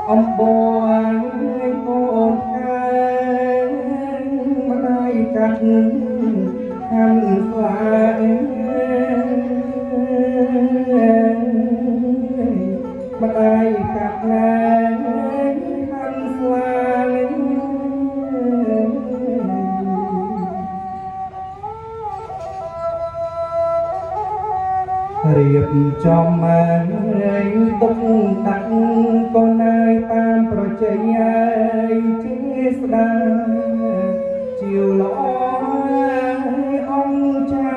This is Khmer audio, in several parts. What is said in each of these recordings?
អំបួងកូនកម្ដាយកាត់ខាន់ស្វាម្ដាយកាត់ណាខាន់ស្វារៀបចំមកទុកដាក់កូនើយតាមប្រជ័យជាស្ដាជាវល្អអង្គចា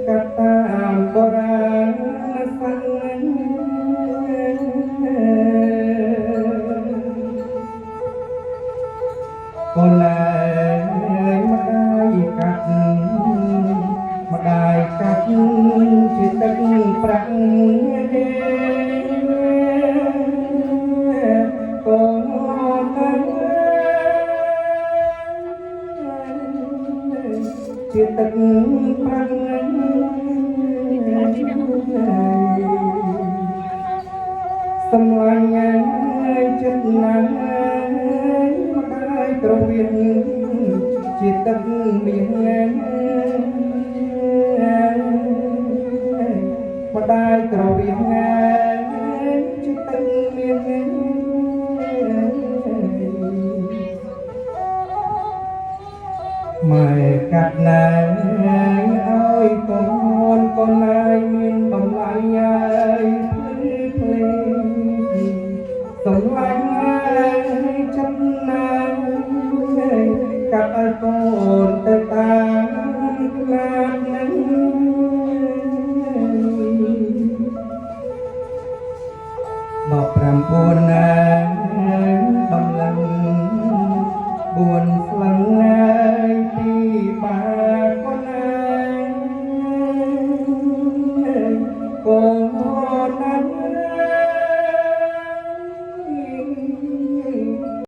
កាត់តាមបរាណសង្កូនើយម្ដាយកាត់ម្ដាយកាត់ជាទឹកប្រាំងកូនជាទឹកប្រាំងសំឡាញ់ចិត្តណាស់ម្ដាយត្រវៀងជាទឹកមានម្ដាយក្រវៀងជាទឹកមានម៉ែកាត់ណាស់ឲ្យកូនកូនណាយមានតម្លៃ